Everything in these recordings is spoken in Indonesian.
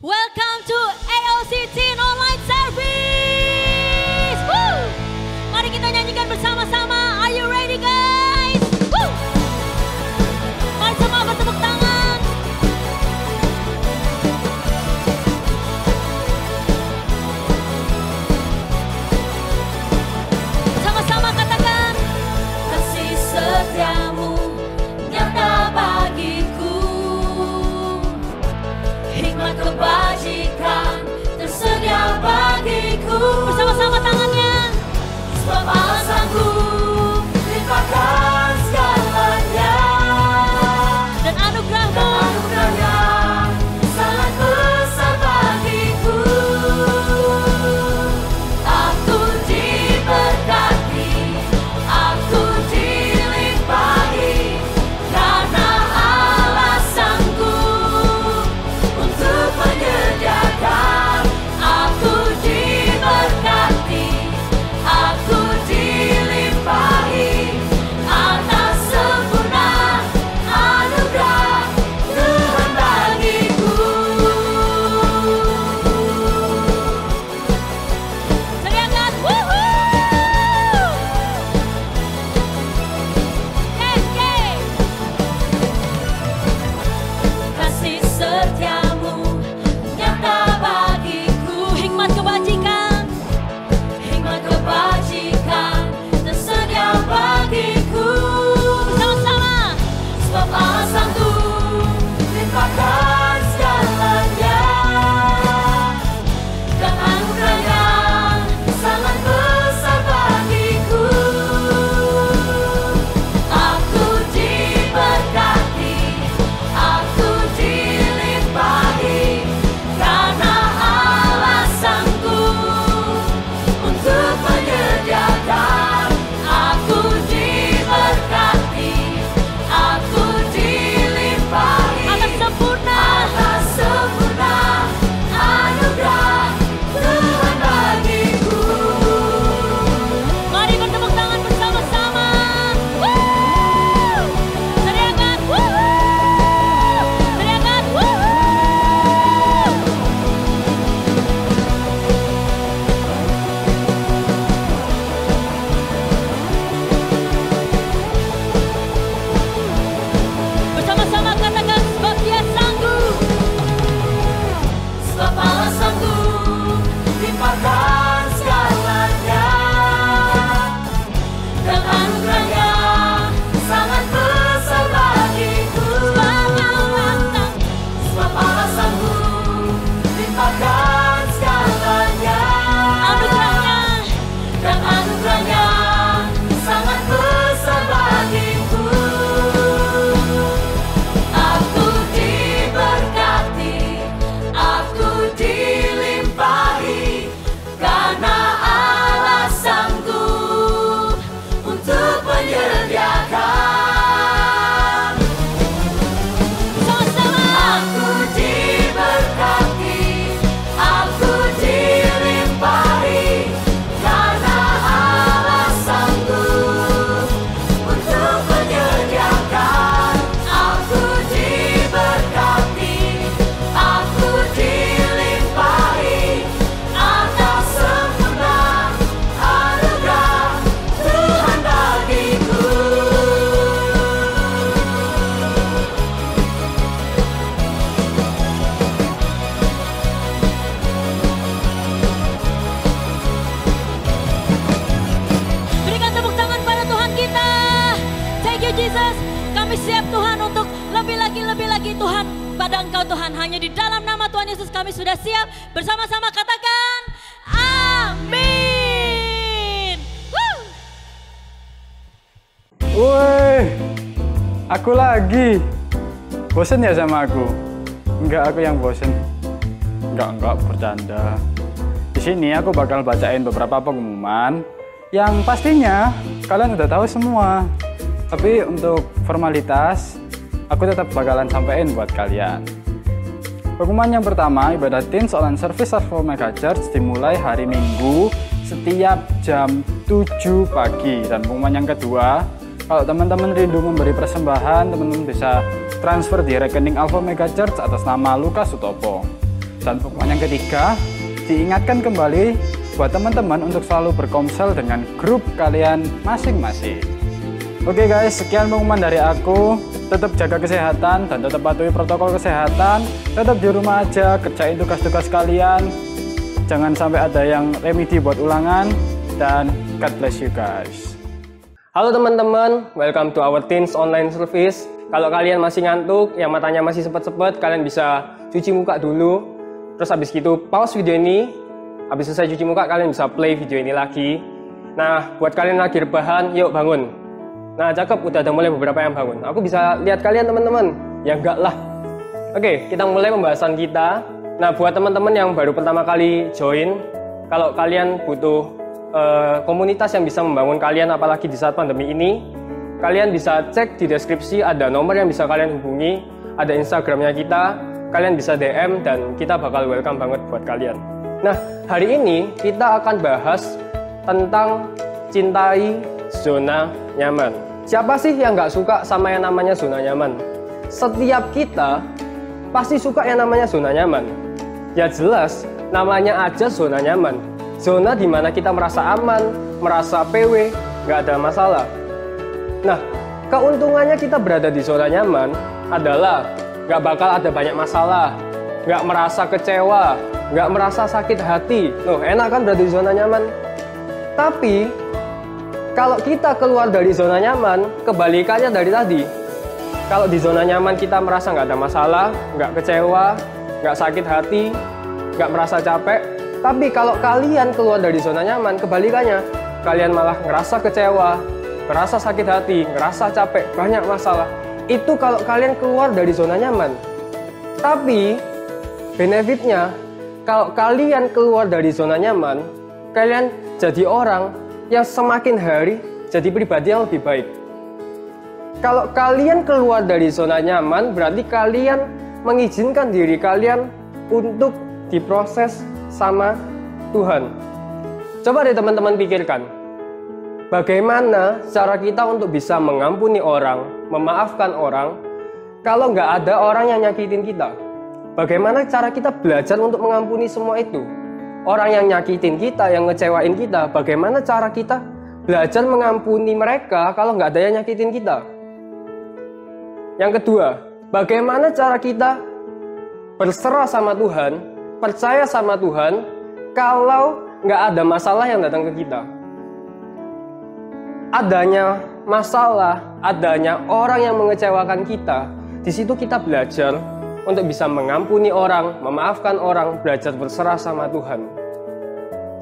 Welcome to AOC Teen Online Service. Woo! Mari kita nyanyikan bersama-sama. Are you ready guys? Woo! Mari semua bertepuk tangan. Sama-sama katakan, kasih setiamu nyata bagiku, hikmat kebajikan tersedia bagiku. Bersama-sama tangannya. Sebab alasanku limpahkan segalanya, dan anugerahnya sangat besar bagiku. Aku diberkati, aku dilimpahi, karena Allah sanggup untuk menyediakan. Aku diberkati, aku dilimpahi, atas sempurna anugerah Tuhan bagiku. Teriakan, woohoo! Yes, yes! Kasih setiamu nyata bagiku, hikmat kebajikan tersedia bagiku. Bersama-sama. Sebab alasanku limpahkan segalanya, dan anugerahnya sangat besar bagiku. Aku diberkati, aku dilimpahi, karena Allah sanggup untuk menyediakan. Aku diberkati, aku dilimpahi, atas sempurna anugerah Tuhan bagiku. Mari bertepuk tangan bersama-sama. Woo! Teriakan, woo! Teriakan, woo! Bersama-sama katakan, sebab Dia sanggup. Sebab Allah sanggup limpahkan segalanya, dan anugerahnya sangat besar bagiku. Sebab Allah sanggup limpahkan segalanya, dan anugerahnya sangat besar bagiku. Aku diberkati, aku dilimpahi, karena Allah sanggup untuk menyediakan. Sama-sama. Aku diberkati, aku dilimpahi, karena Allah sanggup untuk menyediakan. Aku diberkati, aku dilimpahi, atas sempurna anugerah Tuhan bagiku. Berikan tepuk tangan pada Tuhan kita. Thank you Jesus. Kami siap Tuhan untuk lebih lagi Tuhan pada Engkau Tuhan. Hanya di dalam nama Tuhan Yesus kami sudah siap. Bersama-sama katakan amin. Woo! Woi, aku lagi. Bosen ya sama aku? Enggak, aku yang bosen. Enggak, bercanda. Di sini aku bakal bacain beberapa pengumuman yang pastinya kalian udah tahu semua. Tapi untuk formalitas, aku tetap bakalan sampein buat kalian. Pengumuman yang pertama, ibadah Teens Online Service Alpha Omega Church dimulai hari Minggu setiap jam 7 pagi. Dan pengumuman yang kedua, kalau teman-teman rindu memberi persembahan, teman-teman bisa transfer di rekening Alpha Omega Church atas nama Lukas Sutopo. Dan pokoknya yang ketiga, diingatkan kembali buat teman-teman untuk selalu berkomsel dengan grup kalian masing-masing. Oke guys, sekian pengumuman dari aku. Tetap jaga kesehatan dan tetap patuhi protokol kesehatan. Tetap di rumah aja, kerjain tugas-tugas kalian. Jangan sampai ada yang remedi buat ulangan. Dan God bless you guys. Halo teman-teman, welcome to our Teens Online Service. Kalau kalian masih ngantuk, yang matanya masih sepet-sepet, kalian bisa cuci muka dulu. Terus habis gitu pause video ini. Habis selesai cuci muka, kalian bisa play video ini lagi. Nah, buat kalian lagi rebahan, yuk bangun. Nah, cakep, udah ada mulai beberapa yang bangun. Aku bisa lihat kalian teman-teman. Ya enggak lah. Oke, kita mulai pembahasan kita. Nah, buat teman-teman yang baru pertama kali join, kalau kalian butuh komunitas yang bisa membangun kalian, apalagi di saat pandemi ini, kalian bisa cek di deskripsi, ada nomor yang bisa kalian hubungi, ada Instagramnya kita, kalian bisa DM dan kita bakal welcome banget buat kalian. Nah, hari ini kita akan bahas tentang cintai zona nyaman. Siapa sih yang nggak suka sama yang namanya zona nyaman? Setiap kita pasti suka yang namanya zona nyaman. Ya jelas, namanya aja zona nyaman. Zona di mana kita merasa aman, merasa PW, nggak ada masalah. Nah, keuntungannya kita berada di zona nyaman adalah nggak bakal ada banyak masalah, nggak merasa kecewa, nggak merasa sakit hati. Loh, enak kan berada di zona nyaman? Tapi, kalau kita keluar dari zona nyaman, kebalikannya dari tadi. Kalau di zona nyaman kita merasa nggak ada masalah, nggak kecewa, nggak sakit hati, nggak merasa capek. Tapi kalau kalian keluar dari zona nyaman, kebalikannya, kalian malah ngerasa kecewa, ngerasa sakit hati, ngerasa capek, banyak masalah. Itu kalau kalian keluar dari zona nyaman. Tapi, benefitnya, kalau kalian keluar dari zona nyaman, kalian jadi orang yang semakin hari jadi pribadi yang lebih baik. Kalau kalian keluar dari zona nyaman, berarti kalian mengizinkan diri kalian untuk diproses sama Tuhan. Coba deh teman-teman pikirkan, bagaimana cara kita untuk bisa mengampuni orang, memaafkan orang, kalau nggak ada orang yang nyakitin kita? Bagaimana cara kita belajar untuk mengampuni semua itu? Orang yang nyakitin kita, yang ngecewain kita, bagaimana cara kita belajar mengampuni mereka kalau nggak ada yang nyakitin kita? Yang kedua, bagaimana cara kita berserah sama Tuhan, percaya sama Tuhan, kalau nggak ada masalah yang datang ke kita? Adanya masalah, adanya orang yang mengecewakan kita, di situ kita belajar untuk bisa mengampuni orang, memaafkan orang, belajar berserah sama Tuhan.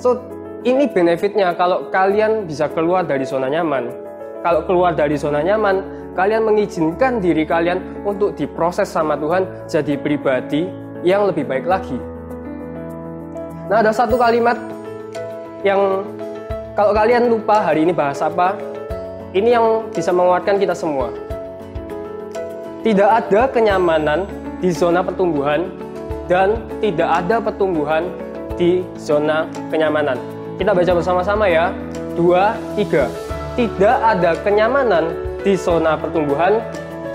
So, ini benefitnya kalau kalian bisa keluar dari zona nyaman. Kalau keluar dari zona nyaman, kalian mengizinkan diri kalian untuk diproses sama Tuhan jadi pribadi yang lebih baik lagi. Nah, ada satu kalimat yang kalau kalian lupa hari ini bahas apa, ini yang bisa menguatkan kita semua. Tidak ada kenyamanan di zona pertumbuhan dan tidak ada pertumbuhan di zona kenyamanan. Kita baca bersama-sama ya. 2, 3. Tidak ada kenyamanan di zona pertumbuhan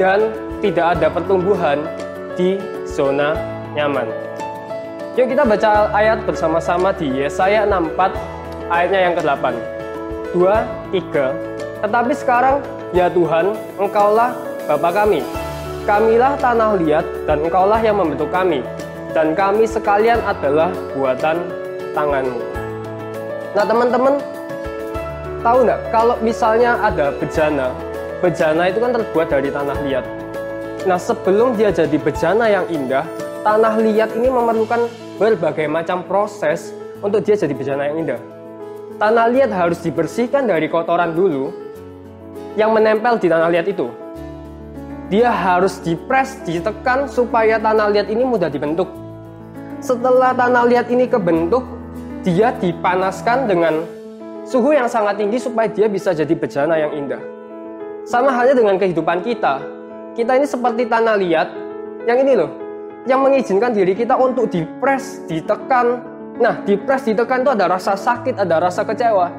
dan tidak ada pertumbuhan di zona nyaman. Yuk kita baca ayat bersama-sama di Yesaya 64 ayatnya yang ke-8. 2, 3. Tetapi sekarang, ya Tuhan, Engkaulah Bapa kami. Kamilah tanah liat dan Engkaulah yang membentuk kami. Dan kami sekalian adalah buatan tangan-Mu. Nah teman-teman, tahu nggak kalau misalnya ada bejana, bejana itu kan terbuat dari tanah liat. Nah sebelum dia jadi bejana yang indah, tanah liat ini memerlukan berbagai macam proses untuk dia jadi bejana yang indah. Tanah liat harus dibersihkan dari kotoran dulu yang menempel di tanah liat itu. Dia harus dipres, ditekan supaya tanah liat ini mudah dibentuk. Setelah tanah liat ini kebentuk, dia dipanaskan dengan suhu yang sangat tinggi supaya dia bisa jadi bejana yang indah. Sama halnya dengan kehidupan kita. Kita ini seperti tanah liat yang ini loh, yang mengizinkan diri kita untuk dipres, ditekan. Nah, dipres, ditekan itu ada rasa sakit, ada rasa kecewa.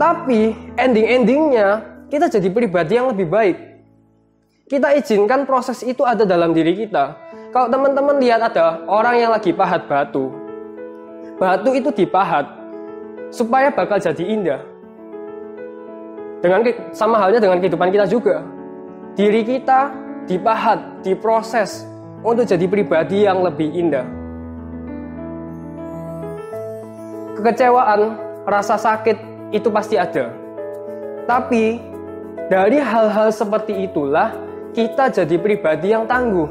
Tapi ending-endingnya kita jadi pribadi yang lebih baik. Kita izinkan proses itu ada dalam diri kita. Kalau teman-teman lihat ada orang yang lagi pahat batu, batu itu dipahat supaya bakal jadi indah. Sama halnya dengan kehidupan kita juga. Diri kita dipahat, diproses untuk jadi pribadi yang lebih indah. Kekecewaan, rasa sakit itu pasti ada. Tapi dari hal-hal seperti itulah kita jadi pribadi yang tangguh.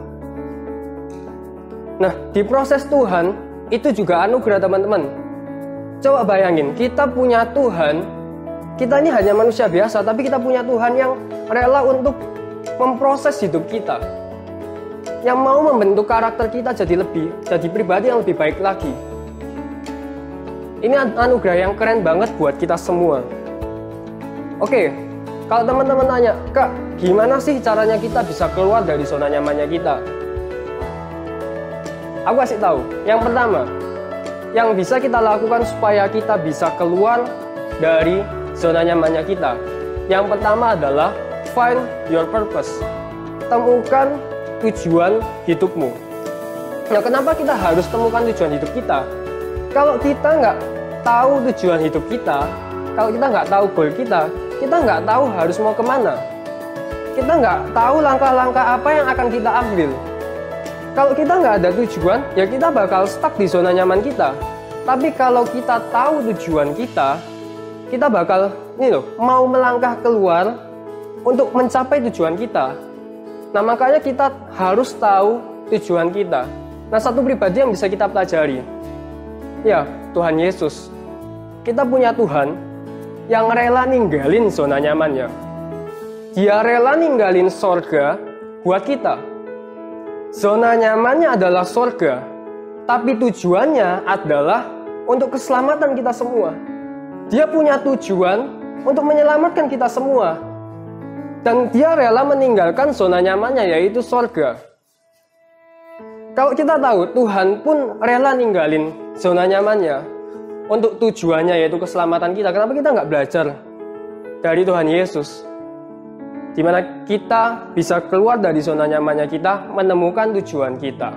Nah, di proses Tuhan itu juga anugerah teman-teman. Coba bayangin, kita punya Tuhan, kita ini hanya manusia biasa, tapi kita punya Tuhan yang rela untuk memproses hidup kita, yang mau membentuk karakter kita jadi pribadi yang lebih baik lagi. Ini anugerah yang keren banget buat kita semua. Oke, kalau teman-teman tanya, Kak, gimana sih caranya kita bisa keluar dari zona nyamannya kita? Aku kasih tahu. Yang pertama, yang bisa kita lakukan supaya kita bisa keluar dari zona nyamannya kita. Yang pertama adalah find your purpose. Temukan tujuan hidupmu. Nah, kenapa kita harus temukan tujuan hidup kita? Kalau kita nggak tahu tujuan hidup kita, kalau kita nggak tahu goal kita nggak tahu harus mau kemana. Kita nggak tahu langkah-langkah apa yang akan kita ambil. Kalau kita nggak ada tujuan, ya kita bakal stuck di zona nyaman kita. Tapi kalau kita tahu tujuan kita bakal mau melangkah keluar untuk mencapai tujuan kita. Nah, makanya kita harus tahu tujuan kita. Nah, satu pribadi yang bisa kita pelajari, ya, Tuhan Yesus. Kita punya Tuhan yang rela ninggalin zona nyamannya. Dia rela ninggalin sorga buat kita. Zona nyamannya adalah sorga, tapi tujuannya adalah untuk keselamatan kita semua. Dia punya tujuan untuk menyelamatkan kita semua. Dan dia rela meninggalkan zona nyamannya, yaitu sorga. Kalau kita tahu Tuhan pun rela ninggalin zona nyamannya untuk tujuannya, yaitu keselamatan kita, kenapa kita nggak belajar dari Tuhan Yesus? Di mana kita bisa keluar dari zona nyamannya kita, menemukan tujuan kita.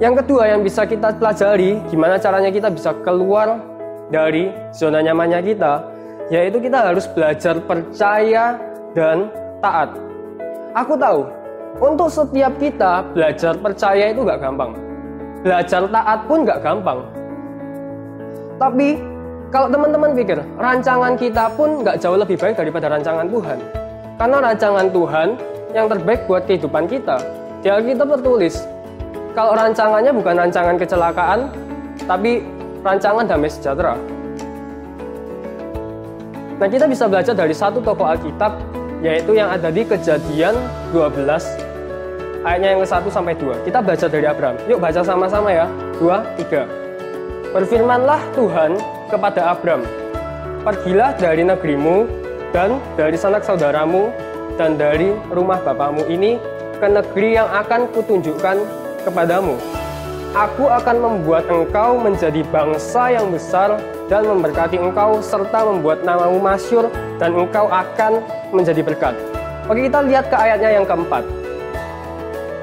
Yang kedua yang bisa kita pelajari, gimana caranya kita bisa keluar dari zona nyamannya kita, yaitu kita harus belajar percaya dan taat. Aku tahu, untuk setiap kita belajar percaya itu gak gampang. Belajar taat pun gak gampang. Tapi kalau teman-teman pikir, rancangan kita pun gak jauh lebih baik daripada rancangan Tuhan. Karena rancangan Tuhan yang terbaik buat kehidupan kita. Di Alkitab tertulis, kalau rancangannya bukan rancangan kecelakaan, tapi rancangan damai sejahtera. Nah, kita bisa belajar dari satu tokoh Alkitab, yaitu yang ada di Kejadian 12, ayatnya yang ke-1 sampai 2. Kita belajar dari Abraham. Yuk baca sama-sama ya. 2, 3. Berfirmanlah Tuhan kepada Abram, pergilah dari negerimu dan dari sanak saudaramu dan dari rumah bapamu ini ke negeri yang akan kutunjukkan kepadamu. Aku akan membuat engkau menjadi bangsa yang besar dan memberkati engkau serta membuat namamu masyhur dan engkau akan menjadi berkat. Oke, kita lihat ke ayatnya yang keempat.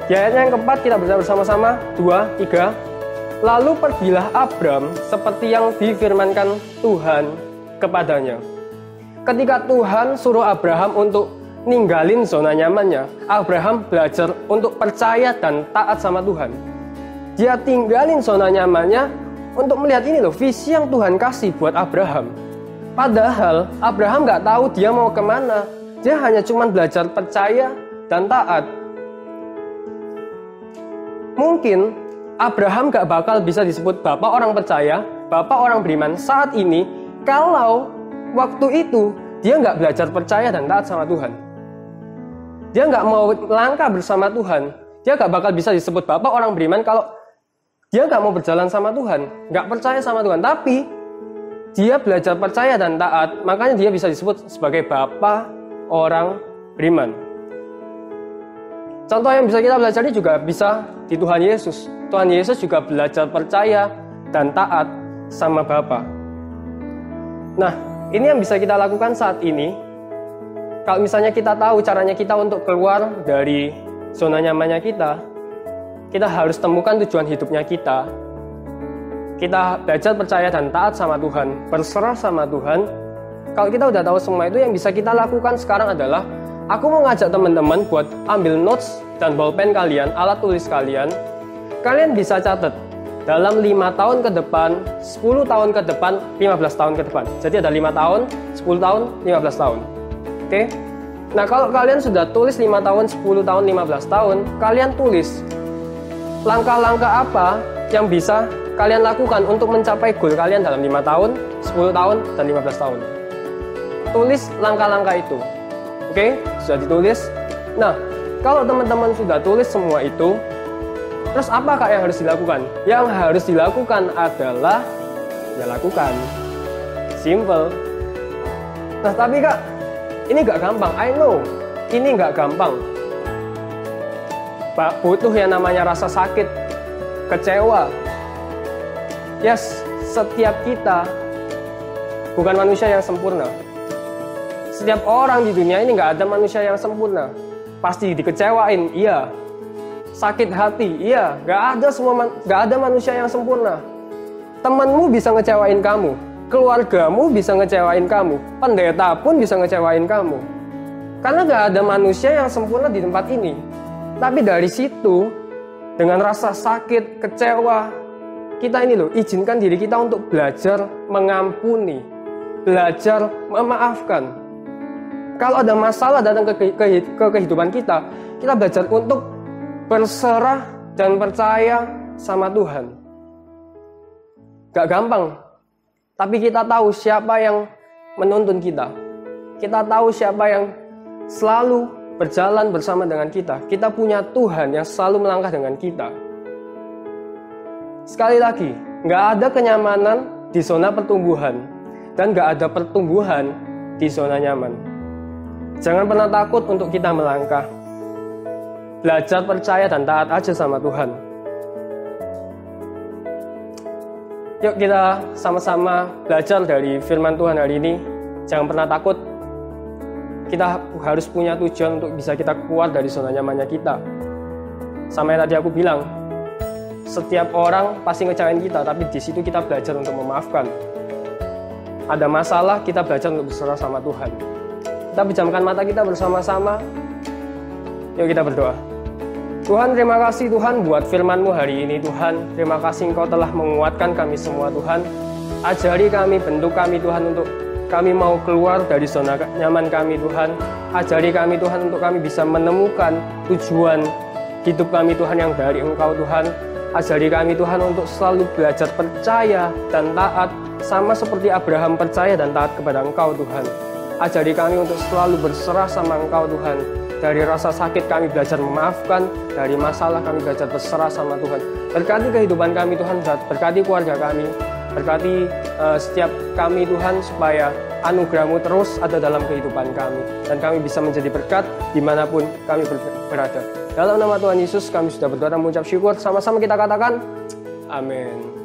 Di ayatnya yang keempat kita baca bersama-sama. 2, 3. Lalu pergilah Abram seperti yang difirmankan Tuhan kepadanya. Ketika Tuhan suruh Abraham untuk ninggalin zona nyamannya, Abraham belajar untuk percaya dan taat sama Tuhan. Dia tinggalin zona nyamannya untuk melihat ini loh, visi yang Tuhan kasih buat Abraham. Padahal Abraham gak tahu dia mau kemana. Dia hanya cuma belajar percaya dan taat. Mungkin Abraham gak bakal bisa disebut bapak orang percaya, bapak orang beriman saat ini, kalau waktu itu dia gak belajar percaya dan taat sama Tuhan. Dia gak mau langkah bersama Tuhan. Dia gak bakal bisa disebut bapak orang beriman kalau dia gak mau berjalan sama Tuhan, gak percaya sama Tuhan. Tapi dia belajar percaya dan taat, makanya dia bisa disebut sebagai bapak orang beriman. Contoh yang bisa kita pelajari juga bisa di Tuhan Yesus. Tuhan Yesus juga belajar percaya dan taat sama Bapa. Nah, ini yang bisa kita lakukan saat ini. Kalau misalnya kita tahu caranya kita untuk keluar dari zona nyamannya kita harus temukan tujuan hidupnya kita belajar percaya dan taat sama Tuhan, berserah sama Tuhan. Kalau kita udah tahu semua itu, yang bisa kita lakukan sekarang adalah aku mau ngajak teman-teman buat ambil notes dan bolpen kalian, alat tulis kalian. Kalian bisa catat dalam 5 tahun ke depan, 10 tahun ke depan, 15 tahun ke depan. Jadi ada 5 tahun, 10 tahun, 15 tahun. Oke? Nah, kalau kalian sudah tulis 5 tahun, 10 tahun, 15 tahun, kalian tulis langkah-langkah apa yang bisa kalian lakukan untuk mencapai goal kalian dalam 5 tahun, 10 tahun, dan 15 tahun. Tulis langkah-langkah itu. Oke? Sudah ditulis. Nah, kalau teman-teman sudah tulis semua itu, terus apa Kak yang harus dilakukan? Yang harus dilakukan adalah ya lakukan. Simple. Nah, tapi Kak, ini nggak gampang. I know, ini nggak gampang. Butuh yang namanya rasa sakit, kecewa. Yes, setiap kita bukan manusia yang sempurna. Setiap orang di dunia ini nggak ada manusia yang sempurna. Pasti dikecewain, iya. Sakit hati, iya. Nggak ada manusia yang sempurna. Temanmu bisa ngecewain kamu, keluargamu bisa ngecewain kamu, pendeta pun bisa ngecewain kamu. Karena nggak ada manusia yang sempurna di tempat ini. Tapi dari situ, dengan rasa sakit, kecewa, kita ini loh, izinkan diri kita untuk belajar mengampuni, belajar memaafkan. Kalau ada masalah datang ke kehidupan kita belajar untuk berserah dan percaya sama Tuhan. Gak gampang, tapi kita tahu siapa yang menuntun kita. Kita tahu siapa yang selalu berjalan bersama dengan kita. Kita punya Tuhan yang selalu melangkah dengan kita. Sekali lagi, gak ada kenyamanan di zona pertumbuhan, dan gak ada pertumbuhan di zona nyaman. Jangan pernah takut untuk kita melangkah. Belajar percaya dan taat aja sama Tuhan. Yuk kita sama-sama belajar dari firman Tuhan hari ini. Jangan pernah takut. Kita harus punya tujuan untuk bisa kita keluar dari zona nyamannya kita. Sama yang tadi aku bilang, setiap orang pasti ngecewain kita, tapi di situ kita belajar untuk memaafkan. Ada masalah, kita belajar untuk berserah sama Tuhan. Kita pejamkan mata kita bersama-sama. Yuk kita berdoa. Tuhan, terima kasih Tuhan buat firman-Mu hari ini Tuhan. Terima kasih Engkau telah menguatkan kami semua Tuhan. Ajari kami, bentuk kami Tuhan untuk kami mau keluar dari zona nyaman kami Tuhan. Ajari kami Tuhan untuk kami bisa menemukan tujuan hidup kami Tuhan yang dari Engkau Tuhan. Ajari kami Tuhan untuk selalu belajar percaya dan taat, sama seperti Abraham percaya dan taat kepada Engkau Tuhan. Ajari kami untuk selalu berserah sama Engkau Tuhan. Dari rasa sakit kami belajar memaafkan, dari masalah kami belajar berserah sama Tuhan. Berkati kehidupan kami Tuhan, berkati keluarga kami, berkati setiap kami Tuhan, supaya anugerah-Mu terus ada dalam kehidupan kami. Dan kami bisa menjadi berkat dimanapun kami berada. Dalam nama Tuhan Yesus kami sudah berdoa dan mengucap syukur. Sama-sama kita katakan, amin.